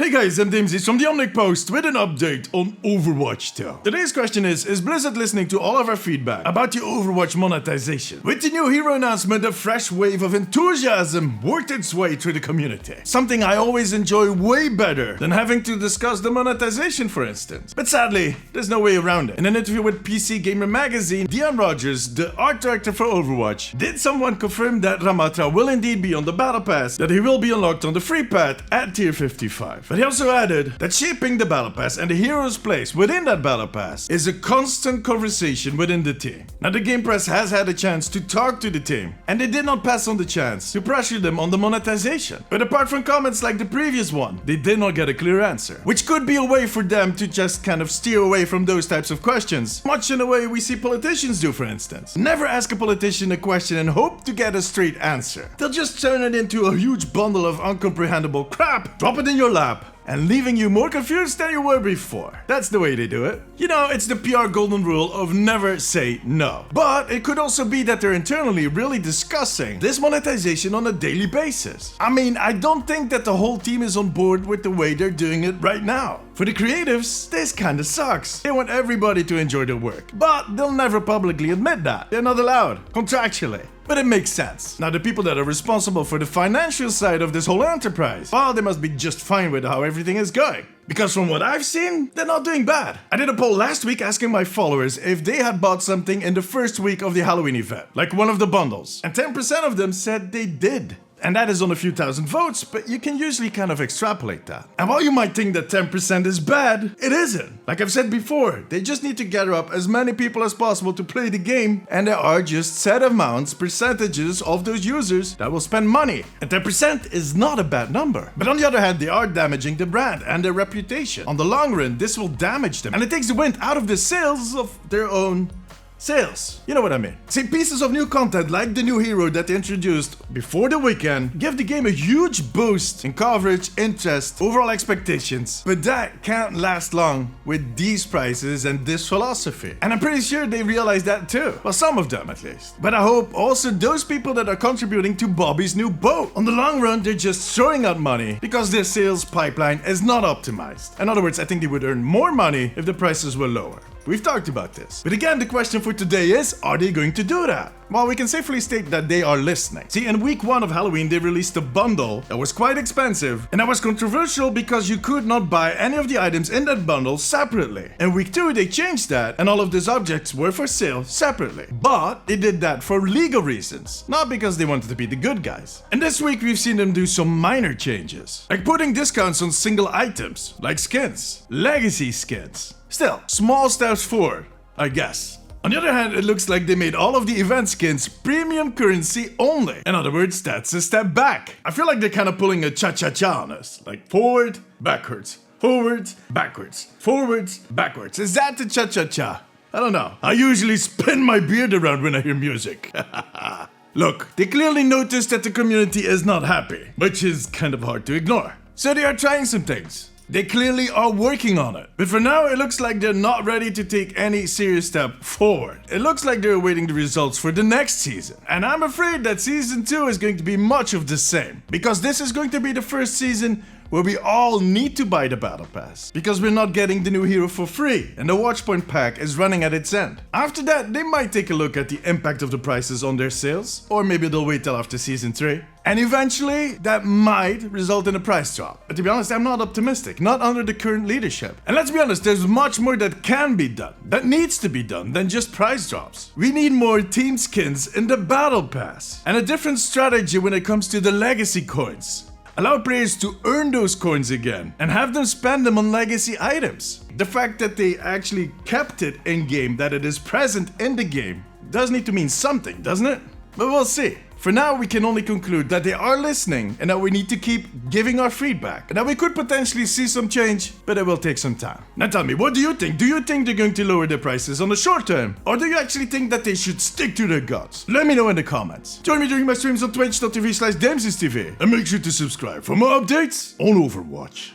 Hey guys, I'm Dimsy from the Omnic Post with an update on Overwatch 2. Today's question is Blizzard listening to all of our feedback about the Overwatch monetization? With the new hero announcement, a fresh wave of enthusiasm worked its way through the community. Something I always enjoy way better than having to discuss the monetization, for instance. But sadly, there's no way around it. In an interview with PC Gamer magazine, Dion Rogers, the art director for Overwatch, did someone confirm that Ramattra will indeed be on the Battle Pass, that he will be unlocked on the free path at tier 55. But he also added that shaping the Battle Pass and the hero's place within that Battle Pass is a constant conversation within the team. Now the Game Press has had a chance to talk to the team, and they did not pass on the chance to pressure them on the monetization. But apart from comments like the previous one, they did not get a clear answer, which could be a way for them to just kind of steer away from those types of questions, much in the way we see politicians do, for instance. Never ask a politician a question and hope to get a straight answer. They'll just turn it into a huge bundle of incomprehensible crap, drop it in your lap, and leaving you more confused than you were before. That's the way they do it. You know, it's the PR golden rule of never say no. But it could also be that they're internally really discussing this monetization on a daily basis. I mean, I don't think that the whole team is on board with the way they're doing it right now. For the creatives, this kinda sucks. They want everybody to enjoy their work, but they'll never publicly admit that. They're not allowed, contractually. But it makes sense. Now the people that are responsible for the financial side of this whole enterprise, well, they must be just fine with how everything is going. Because from what I've seen, they're not doing bad. I did a poll last week asking my followers if they had bought something in the first week of the Halloween event, like one of the bundles. And 10% of them said they did. And that is on a few thousand votes, but you can usually kind of extrapolate that. And while you might think that 10% is bad, it isn't. Like I've said before, they just need to gather up as many people as possible to play the game, and there are just set amounts, percentages of those users that will spend money. And 10% is not a bad number. But on the other hand, they are damaging the brand and their reputation. On the long run, this will damage them, and it takes the wind out of the sails of their own sales. You know what I mean. See, pieces of new content like the new hero that they introduced before the weekend give the game a huge boost in coverage, interest, overall expectations. But that can't last long with these prices and this philosophy. And I'm pretty sure they realize that too. Well, some of them at least. But I hope also those people that are contributing to Bobby's new boat. On the long run, they're just throwing out money because their sales pipeline is not optimized. In other words, I think they would earn more money if the prices were lower. We've talked about this. But again, the question for today is, are they going to do that? Well, we can safely state that they are listening. See, in week 1 of Halloween, they released a bundle that was quite expensive, and that was controversial because you could not buy any of the items in that bundle separately. In week 2, they changed that, and all of those objects were for sale separately. But they did that for legal reasons, not because they wanted to be the good guys. And this week, we've seen them do some minor changes, like putting discounts on single items, like skins, legacy skins. Still, small steps forward, I guess. On the other hand, it looks like they made all of the event skins premium currency only. In other words, that's a step back. I feel like they're kind of pulling a cha-cha-cha on us. Like forward, backwards, forwards, backwards, forwards, backwards. Is that the cha-cha-cha? I don't know. I usually spin my beard around when I hear music. Look, they clearly noticed that the community is not happy, which is kind of hard to ignore. So they are trying some things. They clearly are working on it. But for now, it looks like they're not ready to take any serious step forward. It looks like they're awaiting the results for the next season. And I'm afraid that season 2 is going to be much of the same. Because this is going to be the first season where we all need to buy the Battle Pass. Because we're not getting the new hero for free, and the Watchpoint pack is running at its end. After that, they might take a look at the impact of the prices on their sales, or maybe they'll wait till after season 3. And eventually, that might result in a price drop. But to be honest, I'm not optimistic, not under the current leadership. And let's be honest, there's much more that can be done, that needs to be done, than just price drops. We need more team skins in the Battle Pass, and a different strategy when it comes to the legacy coins. Allow players to earn those coins again and have them spend them on legacy items. The fact that they actually kept it in-game, that it is present in the game, does need to mean something, doesn't it? But we'll see. For now, we can only conclude that they are listening and that we need to keep giving our feedback. And that we could potentially see some change, but it will take some time. Now tell me, what do you think? Do you think they're going to lower their prices on the short term? Or do you actually think that they should stick to their guts? Let me know in the comments. Join me during my streams on twitch.tv/DimsysTV. And make sure to subscribe for more updates on Overwatch.